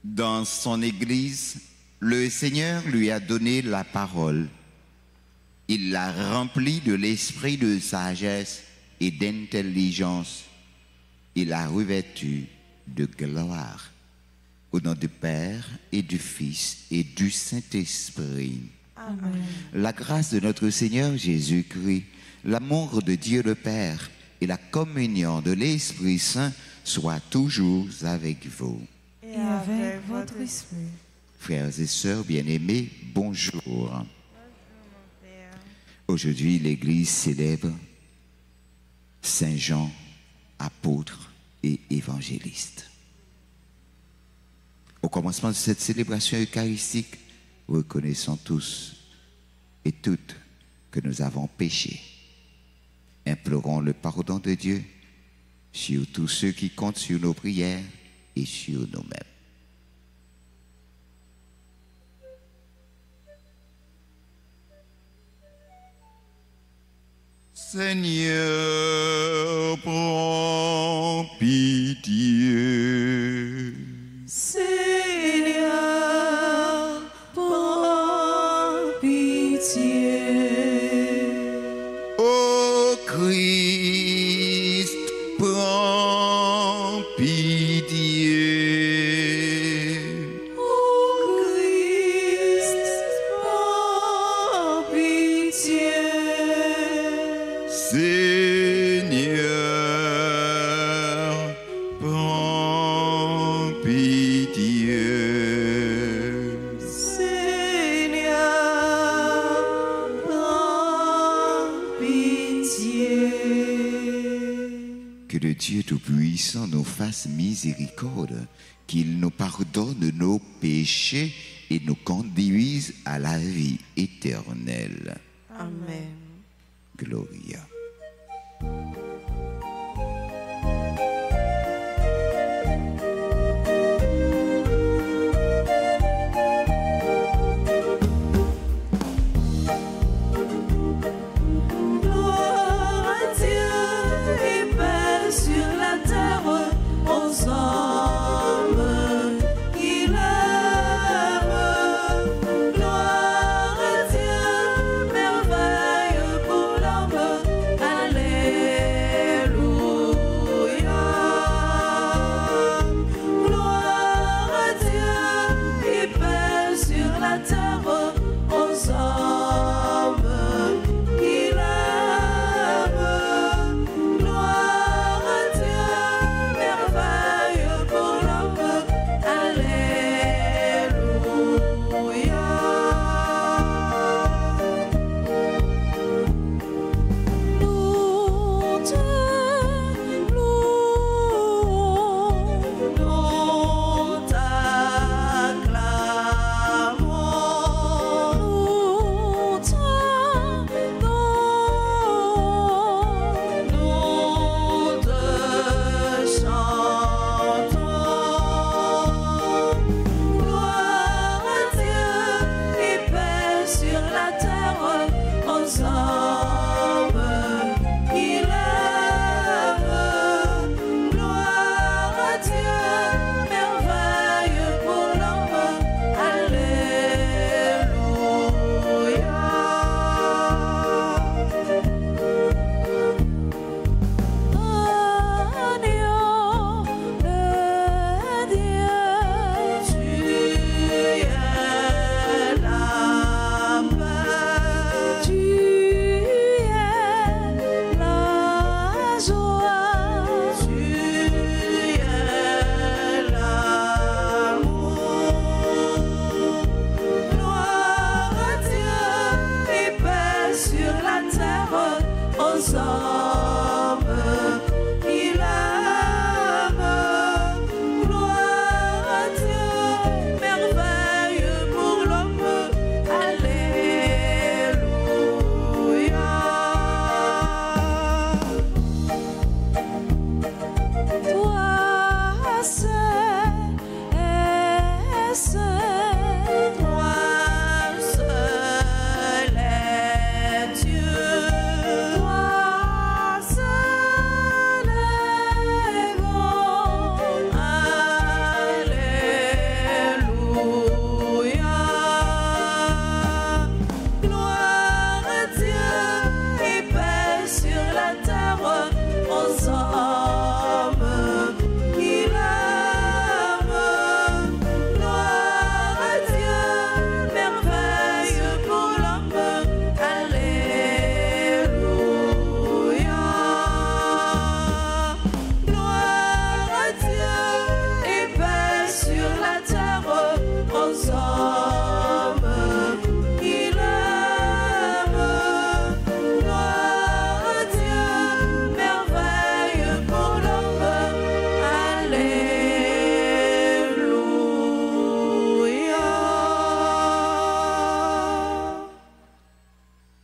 Dans son Église, le Seigneur lui a donné la parole. Il l'a rempli de l'esprit de sagesse et d'intelligence. Il l'a revêtu de gloire. Au nom du Père et du Fils et du Saint-Esprit. Amen. La grâce de notre Seigneur Jésus-Christ, l'amour de Dieu le Père et la communion de l'Esprit Saint soient toujours avec vous. Et avec votre esprit. Frères et sœurs bien-aimés, bonjour. Aujourd'hui, l'Église célèbre Saint Jean, apôtre et évangéliste. Au commencement de cette célébration eucharistique, reconnaissons tous et toutes que nous avons péché. Implorons le pardon de Dieu sur tous ceux qui comptent sur nos prières et sur nous-mêmes. Seigneur, prends pitié. Seigneur, prends pitié. Ô Christ, prends pitié. Ô Christ, prends pitié. Seigneur, prends pitié. Seigneur, prends pitié. Que le Dieu Tout-Puissant nous fasse miséricorde, qu'il nous pardonne nos péchés et nous conduise à la vie éternelle. Amen. Gloria. Gloire à Dieu et paix sur la terre aux hommes qui l'aiment. Gloire à Dieu, merveille pour l'homme. Alléluia.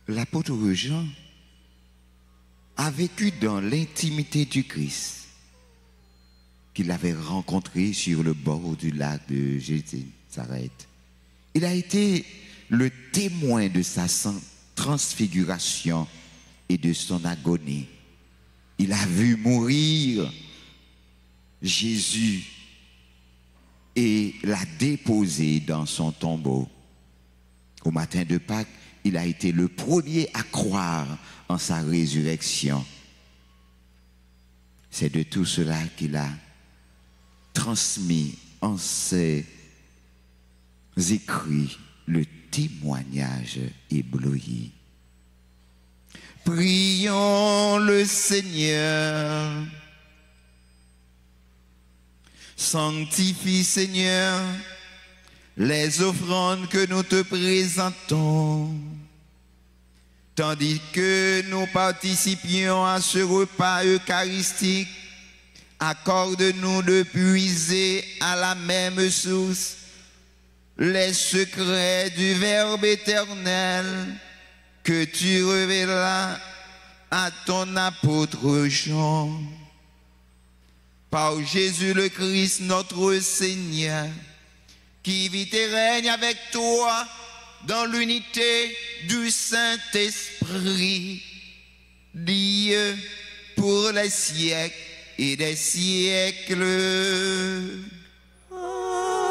l'apôtre Jean a vécu dans l'intimité du Christ qu'il avait rencontré sur le bord du lac de Génézareth. Il a été le témoin de sa transfiguration et de son agonie. Il a vu mourir Jésus et l'a déposé dans son tombeau. Au matin de Pâques, il a été le premier à croire en sa résurrection. C'est de tout cela qu'il a transmis en ses écrits le témoignage ébloui. Prions le Seigneur. Sanctifie, Seigneur, les offrandes que nous te présentons, tandis que nous participions à ce repas eucharistique. Accorde-nous de puiser à la même source les secrets du Verbe éternel que tu révélas à ton apôtre Jean. Par Jésus le Christ, notre Seigneur, qui vit et règne avec toi dans l'unité du Saint-Esprit, Dieu pour les siècles et des siècles. Amen.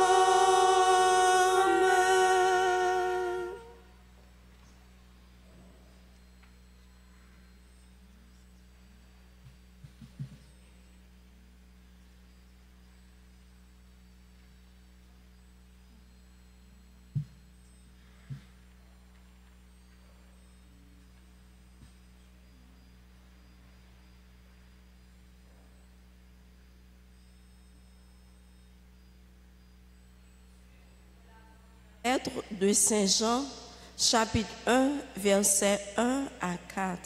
Lettre de Saint Jean, chapitre 1, versets 1 à 4.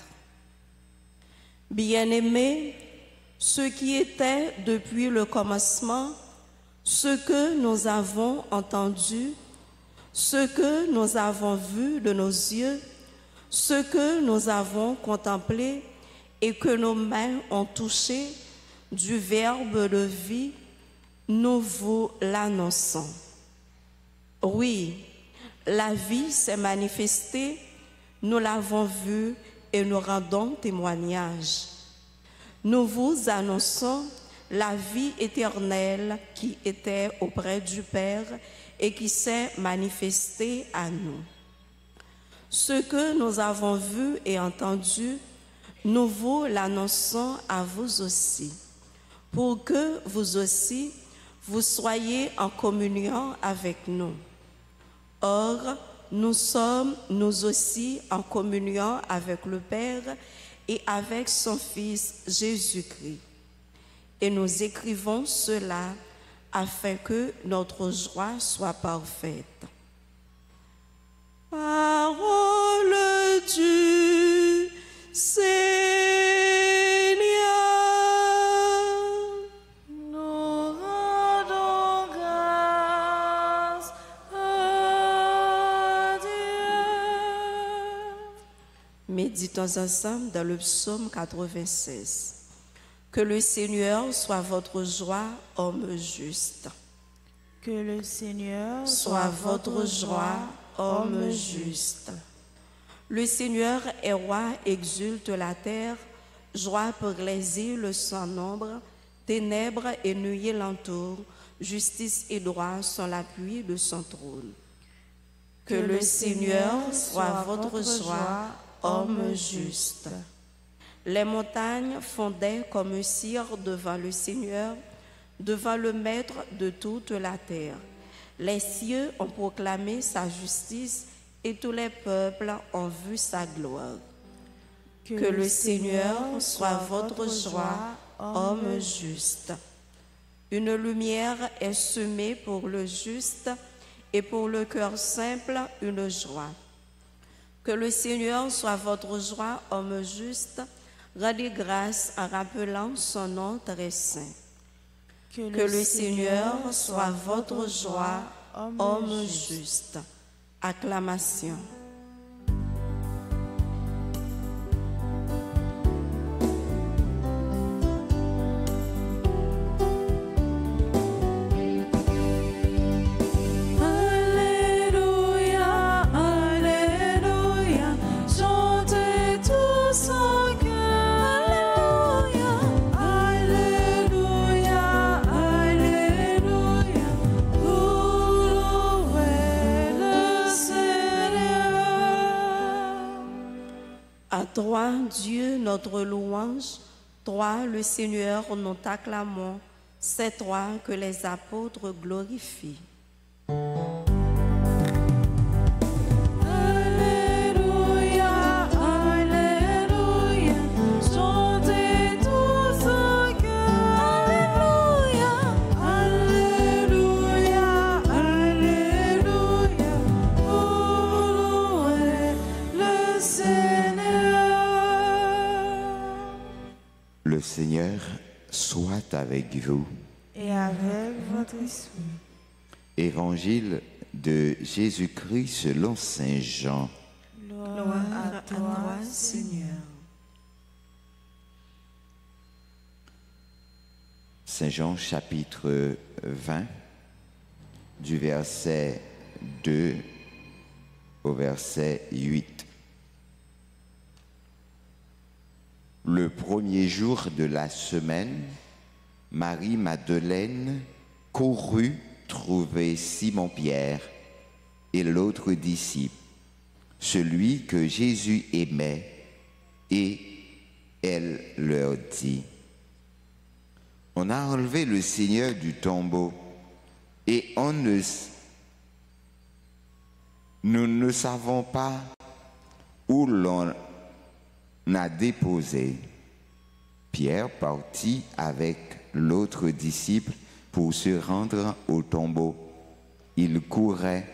Bien-aimés, ce qui était depuis le commencement, ce que nous avons entendu, ce que nous avons vu de nos yeux, ce que nous avons contemplé et que nos mains ont touché du Verbe de vie, nous vous l'annonçons. Oui, la vie s'est manifestée, nous l'avons vue et nous rendons témoignage. Nous vous annonçons la vie éternelle qui était auprès du Père et qui s'est manifestée à nous. Ce que nous avons vu et entendu, nous vous l'annonçons à vous aussi, pour que vous aussi, vous soyez en communion avec nous. Or, nous sommes nous aussi en communion avec le Père et avec son Fils Jésus-Christ. Et nous écrivons cela afin que notre joie soit parfaite. Parole du Seigneur. Méditons ensemble dans le psaume 96. Que le Seigneur soit votre joie, homme juste. Que le Seigneur Soit votre joie, homme juste. Le Seigneur est roi, exulte la terre, joie pour les îles sans nombre, ténèbres et nuées l'entourent, justice et droit sont l'appui de son trône. Que le Seigneur soit votre joie, homme juste. Les montagnes fondaient comme cire devant le Seigneur, devant le Maître de toute la terre. Les cieux ont proclamé sa justice et tous les peuples ont vu sa gloire. Que le Seigneur soit votre joie, homme juste. Une lumière est semée pour le juste et pour le cœur simple une joie. Que le Seigneur soit votre joie, homme juste. Rendez grâce en rappelant son nom très saint. Que le Seigneur soit votre joie, homme juste. Acclamation. À toi, Dieu, notre louange, toi, le Seigneur, nous t'acclamons. C'est toi que les apôtres glorifient. Le Seigneur soit avec vous. Et avec votre esprit. Évangile de Jésus-Christ selon Saint Jean. Gloire à toi, Seigneur. Saint Jean chapitre 20, du verset 2 au verset 8. Le premier jour de la semaine, Marie-Madeleine courut trouver Simon-Pierre et l'autre disciple, celui que Jésus aimait, et elle leur dit: On a enlevé le Seigneur du tombeau et nous ne savons pas où l'on a déposé. Pierre partit avec l'autre disciple pour se rendre au tombeau. Ils couraient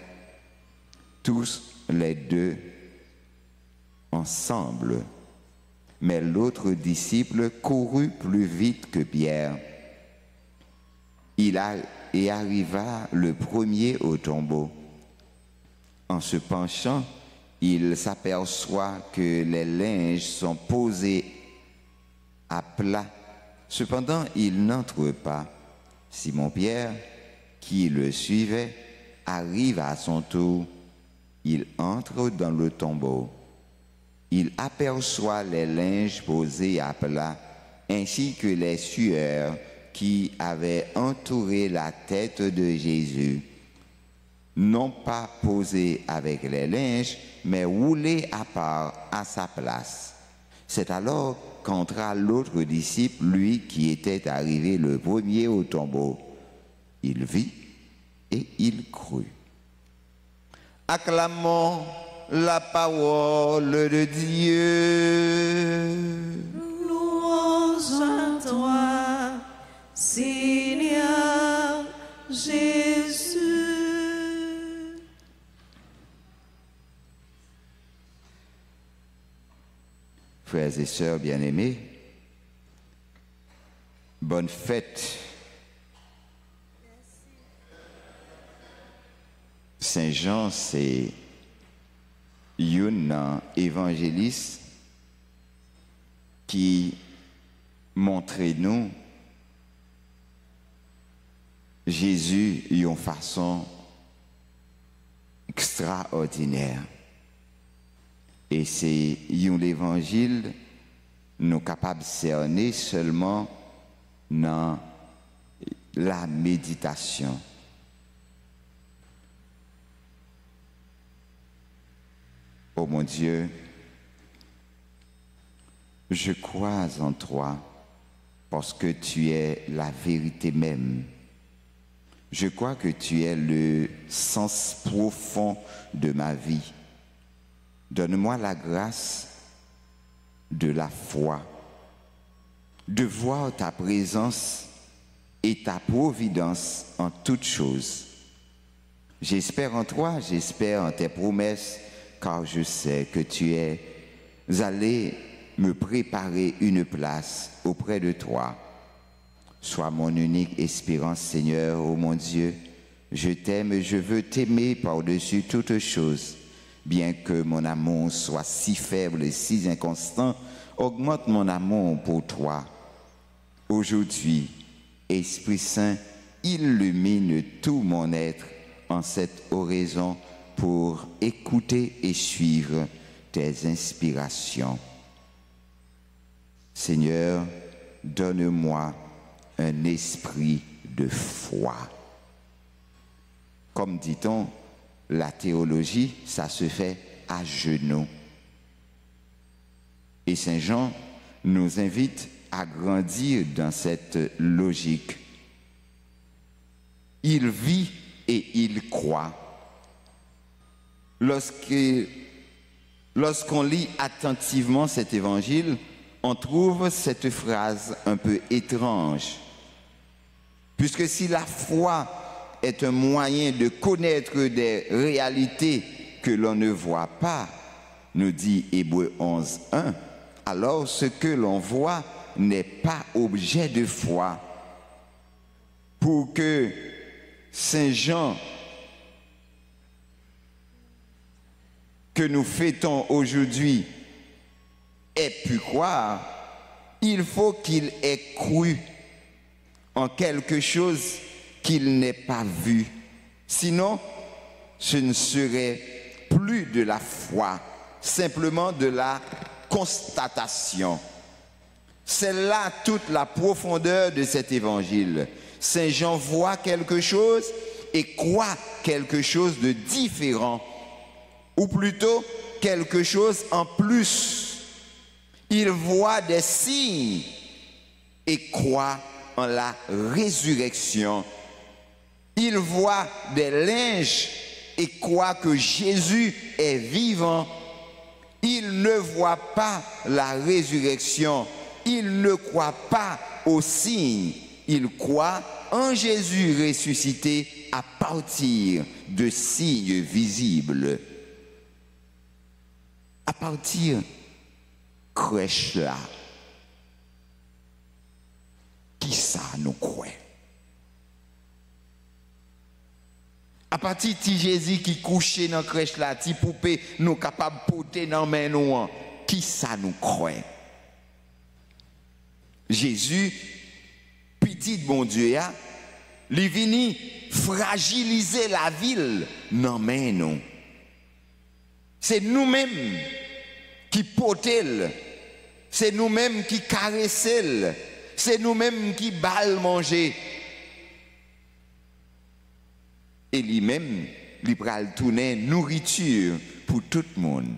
tous les deux ensemble, mais l'autre disciple courut plus vite que Pierre. Il arriva le premier au tombeau. En se penchant, il s'aperçoit que les linges sont posés à plat. Cependant, il n'entre pas. Simon-Pierre, qui le suivait, arrive à son tour. Il entre dans le tombeau. Il aperçoit les linges posés à plat, ainsi que les sueurs qui avaient entouré la tête de Jésus, non pas posés avec les linges, mais roulés à part à sa place. C'est alors qu'entra l'autre disciple, lui qui était arrivé le premier au tombeau. Il vit et il crut. Acclamons la parole de Dieu. Louange à toi, Seigneur Jésus. Frères et sœurs bien-aimés, bonne fête. Saint Jean, c'est un évangéliste qui montre nous Jésus d'une façon extraordinaire. Et c'est l'évangile nous capables de cerner seulement dans la méditation. Oh mon Dieu, je crois en toi parce que tu es la vérité même. Je crois que tu es le sens profond de ma vie. Donne-moi la grâce de la foi, de voir ta présence et ta providence en toutes choses. J'espère en toi, j'espère en tes promesses, car je sais que tu es allé me préparer une place auprès de toi. Sois mon unique espérance, Seigneur, ô mon Dieu. Je t'aime et je veux t'aimer par-dessus toutes choses. Bien que mon amour soit si faible et si inconstant, augmente mon amour pour toi. Aujourd'hui, Esprit Saint, illumine tout mon être en cette oraison pour écouter et suivre tes inspirations. Seigneur, donne-moi un esprit de foi. Comme dit-on, la théologie, ça se fait à genoux. Et Saint Jean nous invite à grandir dans cette logique. Il vit et il croit. Lorsqu'on lit attentivement cet évangile, on trouve cette phrase un peu étrange. Puisque si la foi est un moyen de connaître des réalités que l'on ne voit pas, nous dit Hébreux 11:1, alors ce que l'on voit n'est pas objet de foi. Pour que Saint Jean, que nous fêtons aujourd'hui, ait pu croire, il faut qu'il ait cru en quelque chose qu'il n'ait pas vu. Sinon, ce ne serait plus de la foi, simplement de la constatation. C'est là toute la profondeur de cet évangile. Saint Jean voit quelque chose et croit quelque chose de différent, ou plutôt quelque chose en plus. Il voit des signes et croit en la résurrection. Il voit des linges et croit que Jésus est vivant. Il ne voit pas la résurrection. Il ne croit pas aux signes. Il croit en Jésus ressuscité à partir de signes visibles. À partir crèche là. Qui ça nous croit? À partir de Jésus qui couchait dans la crèche là, ti poupée nous capable de porter dans main nous, qui ça nous croit? Jésus, petit bon Dieu, il vient fragiliser la ville dans main nous. C'est nous-mêmes qui portons, c'est nous-mêmes qui caressons, c'est nous-mêmes qui bal manger. Et lui-même, il pral tourner nourriture pour tout le monde.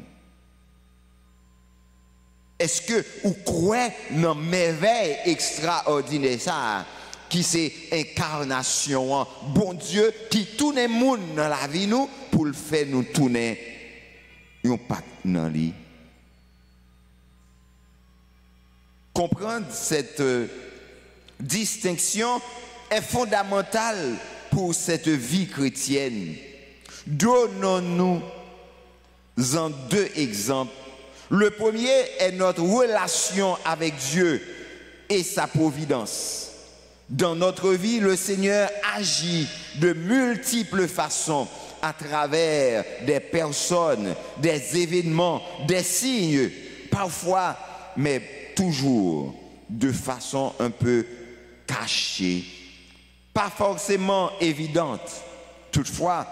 Est-ce que vous croyez dans merveille extraordinaire ça, qui c'est incarnation, bon Dieu qui tourne le monde dans la vie nous pour le faire nous tourner un pas dans lui. Comprendre cette distinction est fondamentale pour cette vie chrétienne. Donnons-nous en deux exemples. Le premier est notre relation avec Dieu et sa providence. Dans notre vie, le Seigneur agit de multiples façons à travers des personnes, des événements, des signes, parfois, mais toujours de façon un peu cachée, pas forcément évidente. Toutefois,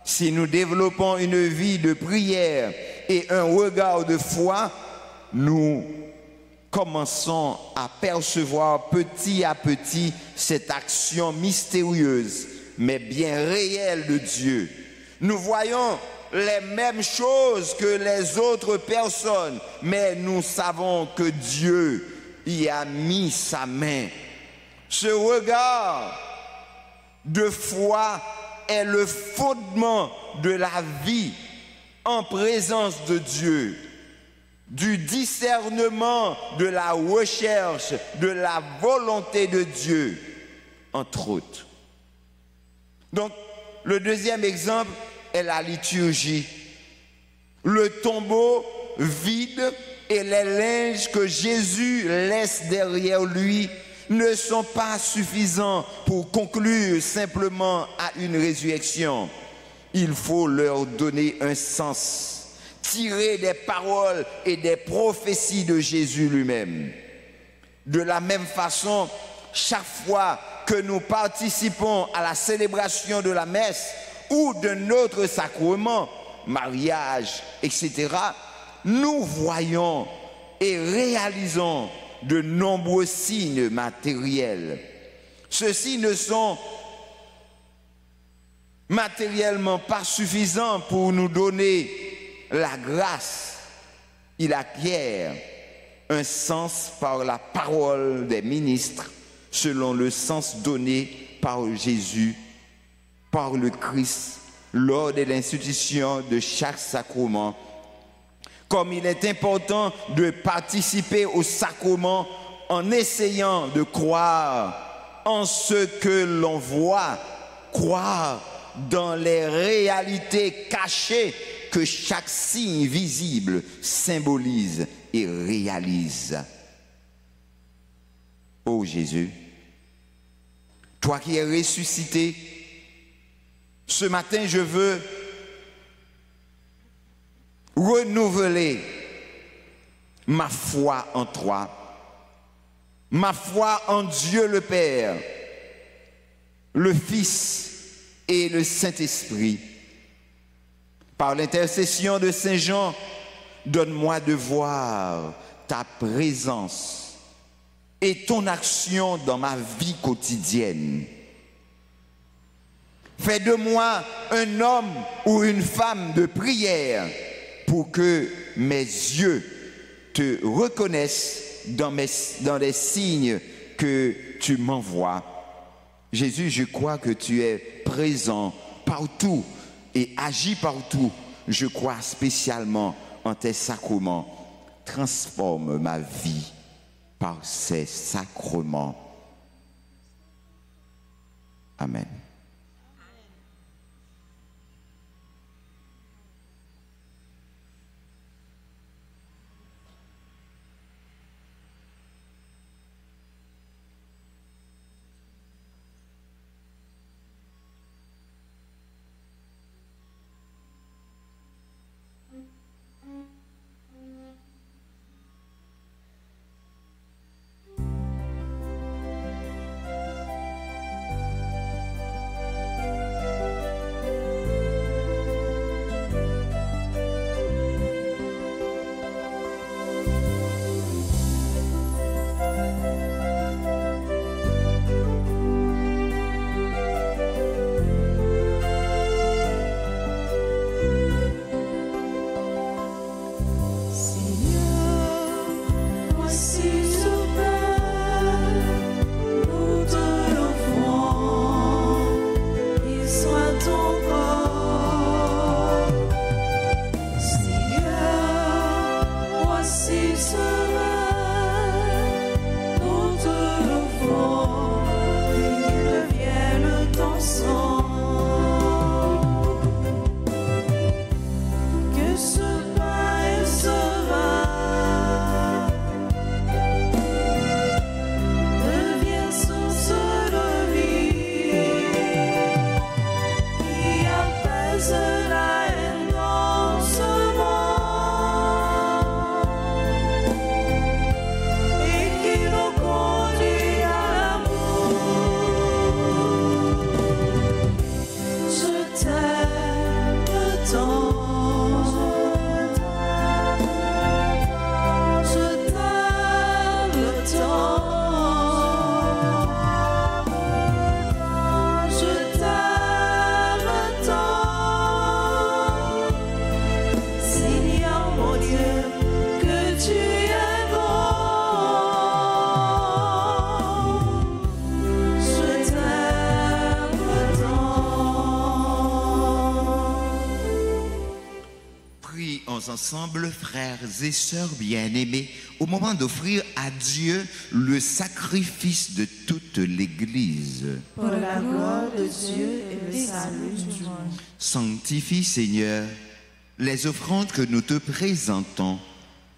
si nous développons une vie de prière et un regard de foi, nous commençons à percevoir petit à petit cette action mystérieuse, mais bien réelle de Dieu. Nous voyons les mêmes choses que les autres personnes, mais nous savons que Dieu y a mis sa main. Ce regard de foi est le fondement de la vie en présence de Dieu, du discernement, de la recherche, de la volonté de Dieu, entre autres. Donc, le deuxième exemple est la liturgie. Le tombeau vide et les linges que Jésus laisse derrière lui ne sont pas suffisants pour conclure simplement à une résurrection. Il faut leur donner un sens, tirer des paroles et des prophéties de Jésus lui-même. De la même façon, chaque fois que nous participons à la célébration de la messe ou d'un autre sacrement, mariage, etc., nous voyons et réalisons de nombreux signes matériels. Ceux-ci ne sont matériellement pas suffisants pour nous donner la grâce. Il acquiert un sens par la parole des ministres, selon le sens donné par Jésus, par le Christ, lors de l'institution de chaque sacrement. Comme il est important de participer au sacrement en essayant de croire en ce que l'on voit, croire dans les réalités cachées que chaque signe visible symbolise et réalise. Ô Jésus, toi qui es ressuscité, ce matin je veux renouveler ma foi en toi, ma foi en Dieu le Père, le Fils et le Saint-Esprit. Par l'intercession de Saint Jean, donne-moi de voir ta présence et ton action dans ma vie quotidienne. Fais de moi un homme ou une femme de prière pour que mes yeux te reconnaissent dans les signes que tu m'envoies. Jésus, je crois que tu es présent partout et agis partout. Je crois spécialement en tes sacrements. Transforme ma vie par ces sacrements. Amen. Ensemble, frères et sœurs bien-aimés, au moment d'offrir à Dieu le sacrifice de toute l'Église. Pour la gloire de Dieu et le salut du monde. Sanctifie, Seigneur, les offrandes que nous te présentons,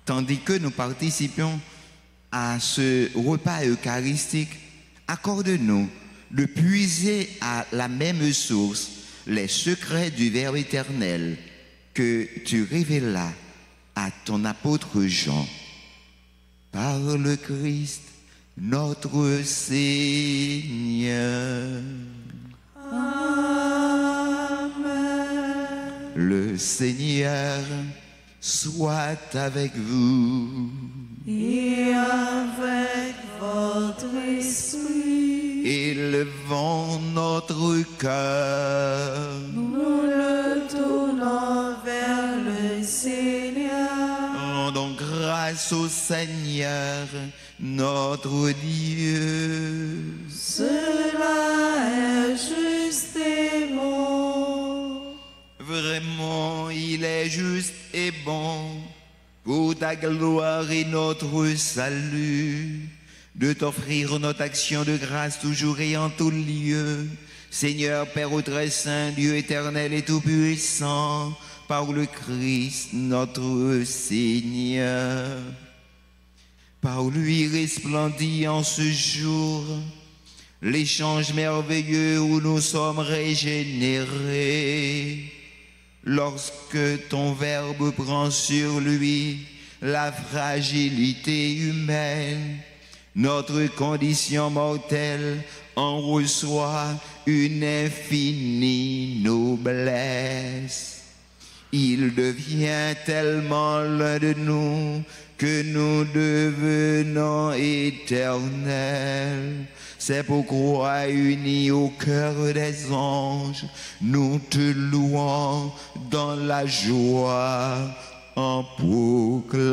tandis que nous participions à ce repas eucharistique. Accorde-nous de puiser à la même source les secrets du Verbe éternel que tu révélas à ton apôtre Jean. Par le Christ, notre Seigneur. Amen. Le Seigneur soit avec vous. Et avec votre esprit. Élevons notre cœur. Nous le tournons vers le Seigneur. Rendons grâce grâce au Seigneur, notre Dieu. Cela est juste et bon. Vraiment, il est juste et bon, pour ta gloire et notre salut, de t'offrir notre action de grâce toujours et en tout lieu. Seigneur, Père très saint, Dieu éternel et tout-puissant, par le Christ notre Seigneur. Par lui resplendit en ce jour l'échange merveilleux où nous sommes régénérés. Lorsque ton Verbe prend sur lui la fragilité humaine, notre condition mortelle en reçoit une infinie noblesse. Il devient tellement l'un de nous que nous devenons éternels. C'est pourquoi, unis au cœur des anges, nous te louons dans la joie en proclamant.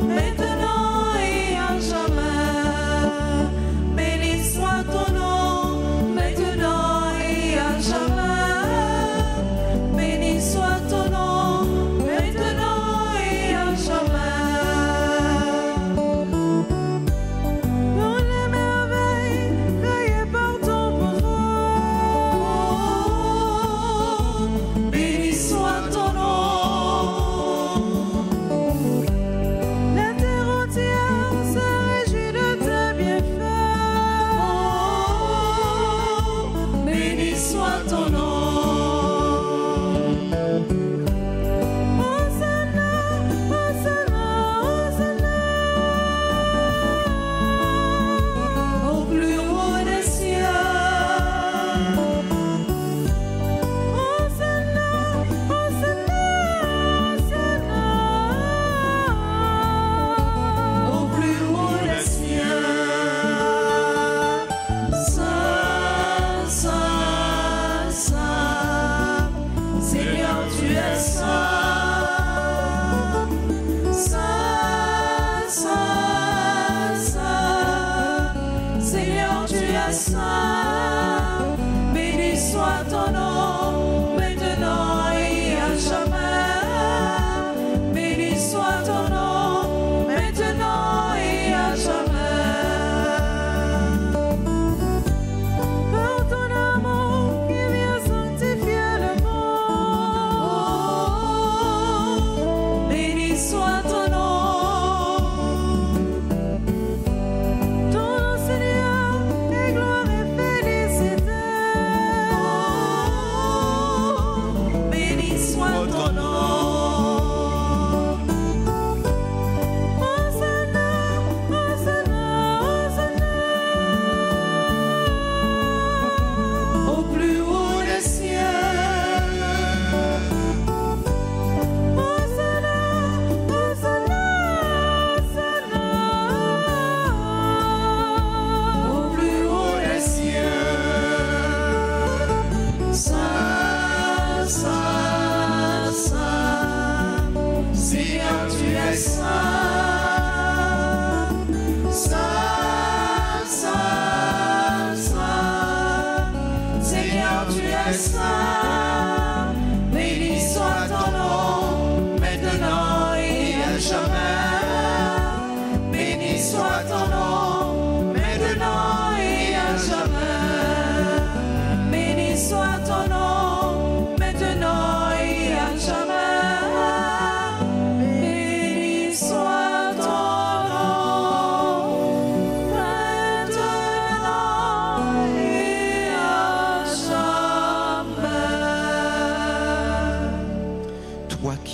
Maintenant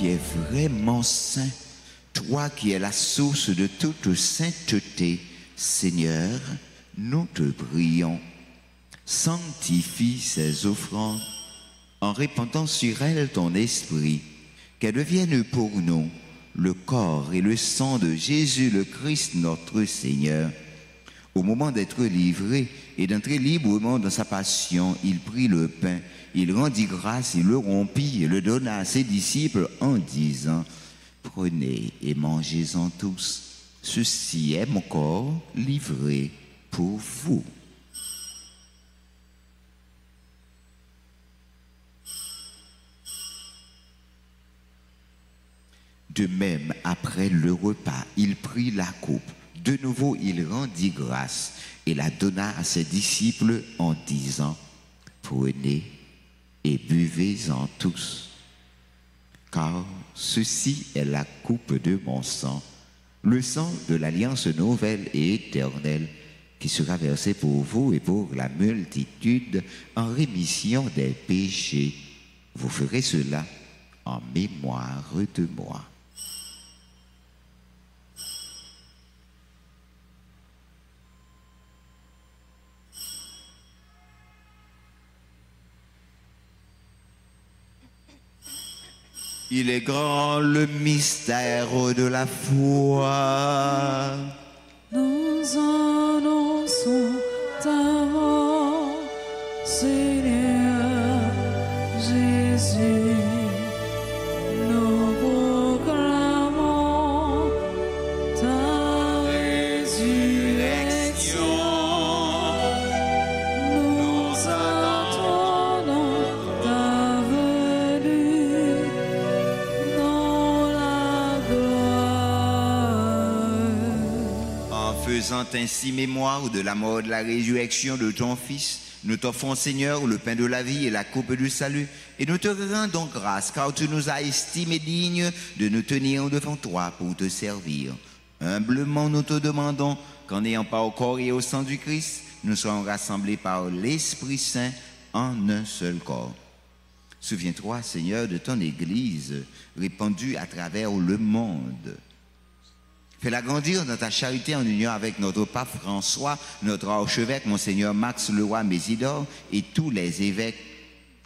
qui es vraiment saint, toi qui es la source de toute sainteté, Seigneur, nous te prions. Sanctifie ces offrandes en répandant sur elles ton esprit, qu'elles deviennent pour nous le corps et le sang de Jésus le Christ notre Seigneur. Au moment d'être livré et d'entrer librement dans sa passion, il prit le pain, il rendit grâce, il le rompit et le donna à ses disciples en disant: prenez et mangez-en tous, ceci est mon corps livré pour vous. De même, après le repas, il prit la coupe. De nouveau, il rendit grâce et la donna à ses disciples en disant: prenez et buvez-en tous, car ceci est la coupe de mon sang, le sang de l'alliance nouvelle et éternelle, qui sera versé pour vous et pour la multitude en rémission des péchés. Vous ferez cela en mémoire de moi. Il est grand le mystère de la foi. Nous annonçons ta mort, Seigneur Jésus. Nous proclamons ta résurrection. Nous attendons ta venue dans la gloire. En faisant ainsi mémoire de la mort, de la résurrection de ton Fils, nous t'offrons, Seigneur, le pain de la vie et la coupe du salut, et nous te rendons grâce, car tu nous as estimés dignes de nous tenir devant toi pour te servir. Humblement, nous te demandons qu'en n'ayant pas au corps et au sang du Christ, nous soyons rassemblés par l'Esprit Saint en un seul corps. Souviens-toi, Seigneur, de ton Église répandue à travers le monde. Fais-la grandir dans ta charité en union avec notre pape François, notre archevêque, Monseigneur Max Leroy Mésidor, et tous les évêques,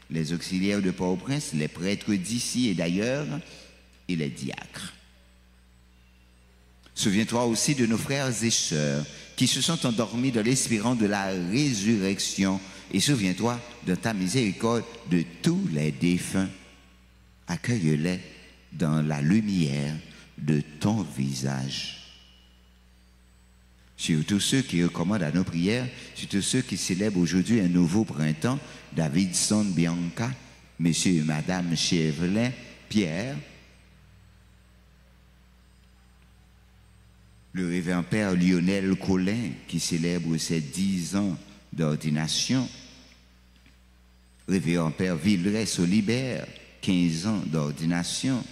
les auxiliaires de Port-au-Prince, les prêtres d'ici et d'ailleurs, et les diacres. Souviens-toi aussi de nos frères et sœurs qui se sont endormis dans l'espérance de la résurrection, et souviens-toi de ta miséricorde de tous les défunts. Accueille-les dans la lumière de ton visage. Sur tous ceux qui recommandent à nos prières, sur tous ceux qui célèbrent aujourd'hui un nouveau printemps, Davidson Bianca, Monsieur et Madame Chèvelin, Pierre, le révérend Père Lionel Collin qui célèbre ses 10 ans d'ordination, révérend Père Villeray Solibert, 15 ans d'ordination,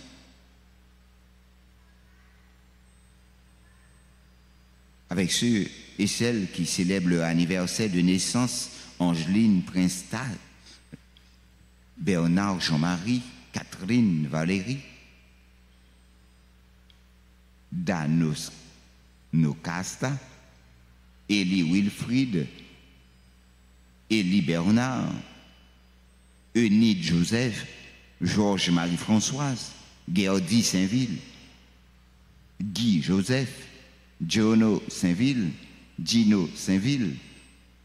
avec ceux et celles qui célèbrent leur anniversaire de naissance, Angeline Prinstad, Bernard Jean-Marie, Catherine Valérie, Danos Nocasta, Élie Wilfried, Élie Bernard, Eunide Joseph, Georges Marie-Françoise, Guerdy Saint-Ville, Guy Joseph, Jono Saint-Ville, Gino Saint-Ville,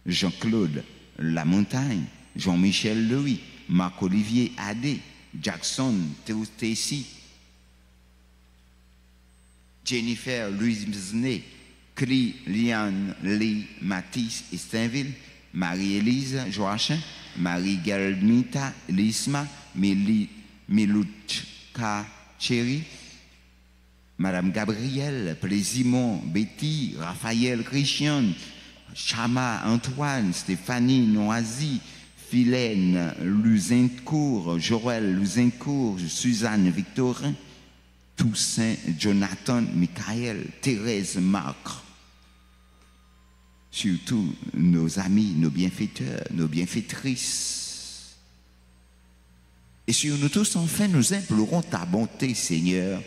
Jean-Claude Lamontagne, Jean-Michel Louis, Marc-Olivier Adé, Jackson Théoustécy, Jennifer Louise Né, Cli Liane Lee Matisse Stainville, Marie-Élise Joachim, Marie-Galmita Lisma, Milouchka Chéri, Madame Gabrielle, Plaisimont, Betty, Raphaël Christian, Chama Antoine, Stéphanie Noisy, Philène Luzincourt, Joël Luzincourt, Suzanne Victorin, Toussaint Jonathan Michael, Thérèse Marc. Surtout nos amis, nos bienfaiteurs, nos bienfaitrices. Et sur nous tous, enfin, nous implorons ta bonté, Seigneur.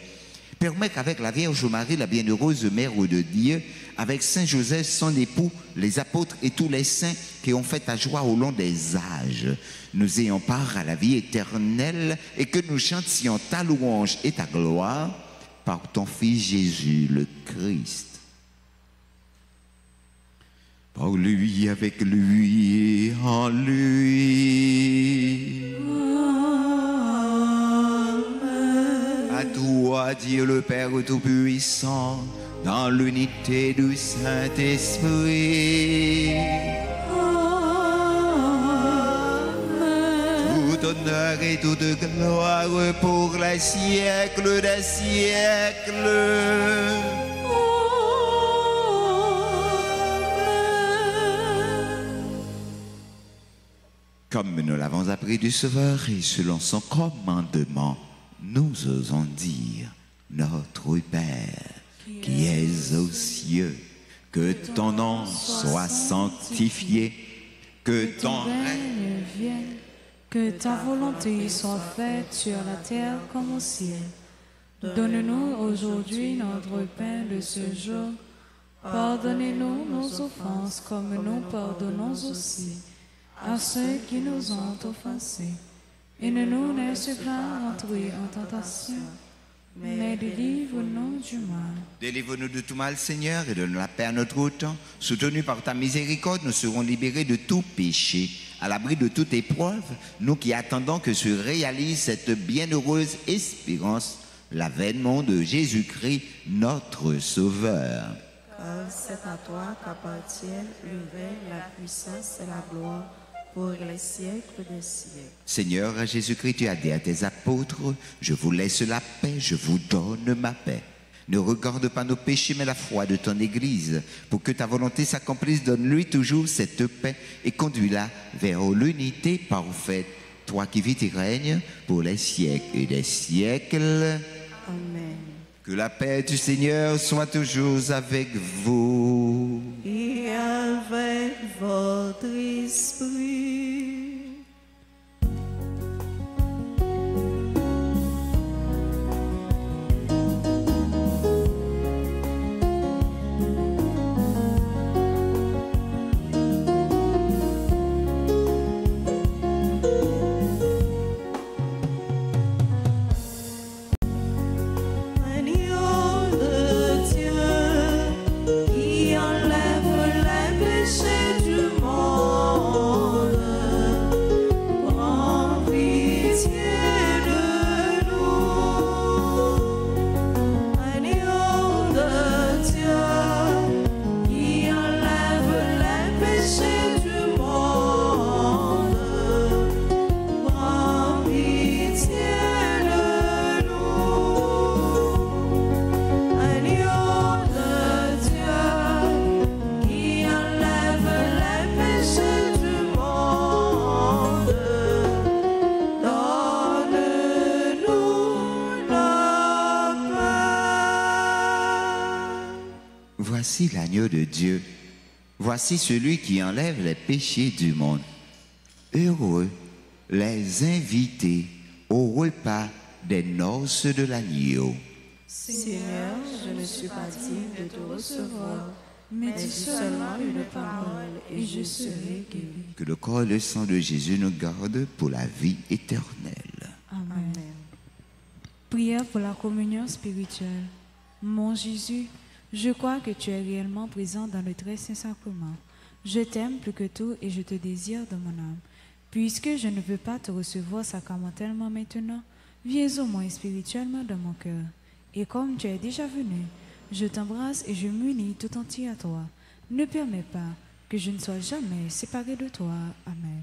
Permets qu'avec la Vierge Marie, la bienheureuse Mère de Dieu, avec Saint Joseph, son époux, les apôtres et tous les saints qui ont fait ta joie au long des âges, nous ayons part à la vie éternelle et que nous chantions ta louange et ta gloire par ton Fils Jésus le Christ. Par lui, avec lui et en lui. À toi, Dieu le Père Tout-Puissant, dans l'unité du Saint-Esprit. Tout honneur et toute gloire pour les siècles des siècles. Comme nous l'avons appris du Sauveur et selon son commandement, nous osons dire, notre Père, qui es aux cieux, que ton nom soit sanctifié, que ton règne vienne, que ta volonté soit faite sur la terre comme au ciel. Donne-nous aujourd'hui notre pain de ce jour. Pardonnez-nous nos offenses comme nous pardonnons aussi à ceux qui nous ont offensés. Et ne nous laisse pas entrer en tentation, mais délivre-nous du mal. Délivre-nous de tout mal, Seigneur, et donne la paix à notre temps. Soutenus par ta miséricorde, nous serons libérés de tout péché, à l'abri de toute épreuve, nous qui attendons que se réalise cette bienheureuse espérance, l'avènement de Jésus-Christ, notre Sauveur. Car c'est à toi qu'appartiennent le règne, la puissance et la gloire pour les siècles des siècles. Seigneur Jésus-Christ, tu as dit à tes apôtres, je vous laisse la paix, je vous donne ma paix. Ne regarde pas nos péchés, mais la foi de ton Église. Pour que ta volonté s'accomplisse, donne-lui toujours cette paix et conduis-la vers l'unité parfaite. Toi qui vis et règnes pour les siècles des siècles. Amen. Que la paix du Seigneur soit toujours avec vous. Et avec votre esprit. Voici l'agneau de Dieu. Voici celui qui enlève les péchés du monde. Heureux les invités au repas des noces de l'agneau. Seigneur, je ne suis pas digne de te recevoir, mais dis seulement une parole et je serai guéri. Que le corps et le sang de Jésus nous gardent pour la vie éternelle. Amen. Prière pour la communion spirituelle. Mon Jésus, je crois que tu es réellement présent dans le très saint sacrement. Je t'aime plus que tout et je te désire dans mon âme. Puisque je ne peux pas te recevoir sacramentellement maintenant, viens au moins spirituellement dans mon cœur. Et comme tu es déjà venu, je t'embrasse et je m'unis tout entier à toi. Ne permets pas que je ne sois jamais séparé de toi. Amen.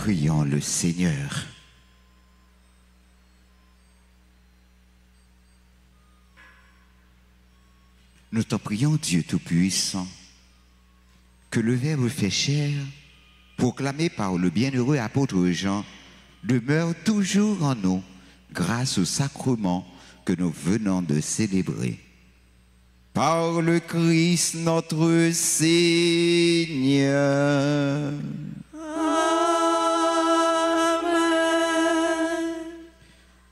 Prions le Seigneur. Nous t'en prions, Dieu Tout-Puissant, que le Verbe fait chair, proclamé par le bienheureux apôtre Jean, demeure toujours en nous grâce au sacrement que nous venons de célébrer. Par le Christ notre Seigneur. Amen.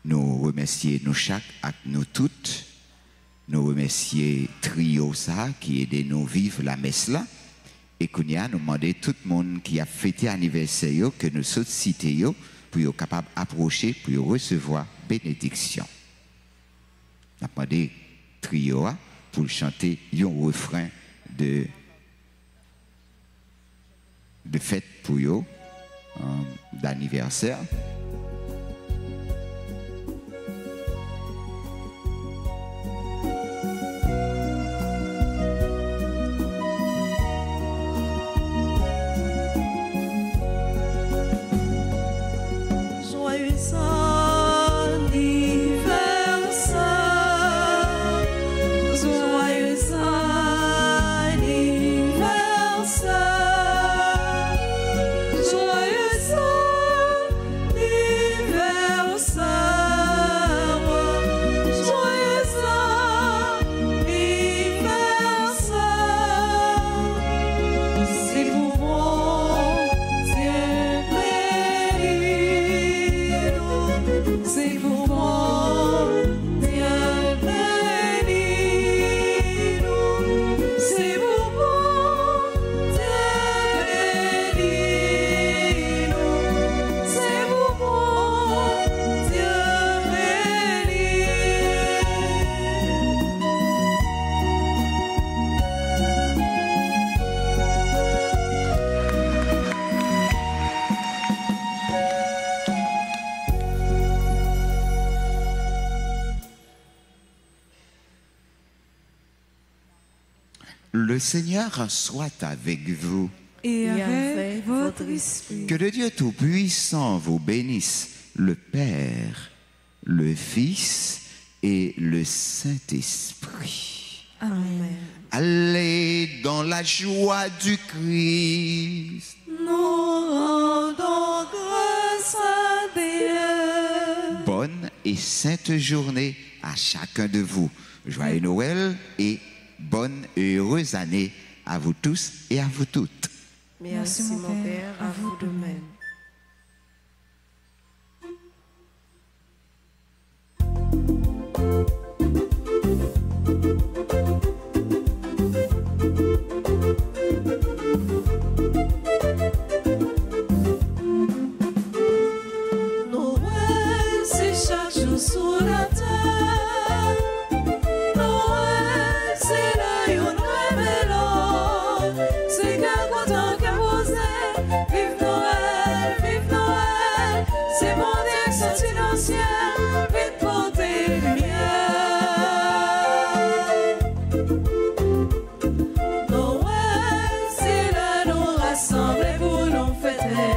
Nous remercions nous chaque, à nous toutes, nous remercions Trio ça qui aide nous vivre la messe là. Et qu'on y a nous demander tout le monde qui a fêté l'anniversaire que nous sommes cités pour être capable d'approcher, pour recevoir bénédiction. Nous avons demandé Trio pour chanter un refrain de fête pour eux, d'anniversaire. Le Seigneur soit avec vous. Et avec votre esprit. Que le Dieu Tout-Puissant vous bénisse, le Père, le Fils et le Saint-Esprit. Amen. Allez dans la joie du Christ. Nous rendons grâce à Dieu. Bonne et sainte journée à chacun de vous. Joyeux Noël et bonne et heureuse année à vous tous et à vous toutes. Merci mon Père, à vous de même. Noël, c'est chaque jour sous la terre. Noël, c'est là où nous révélons. C'est qu'un content qu'à poser. Vive Noël, c'est mon Dieu qui sortit dans le ciel. Vite porter lumière. Noël, c'est là nous rassembler pour nous fêter.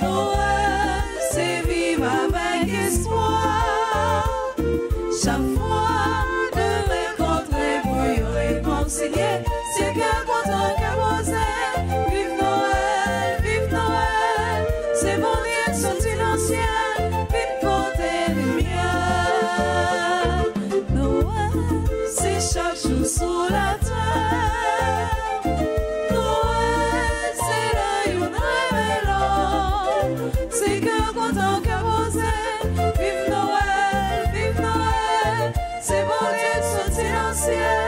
Noël, c'est vivre avec espoir. Chaque fois de rencontrer pour y réconcilier, c'est qu'un content qu'à poser. Vive Noël, c'est mon Dieu qui sortit dans le ciel, vite porter lumière. Noël, c'est chaque jour sous la terre. Noël, c'est là où nous révélons. C'est qu'un content qu'à poser. Vive Noël, c'est mon Dieu qui sortit dans le ciel.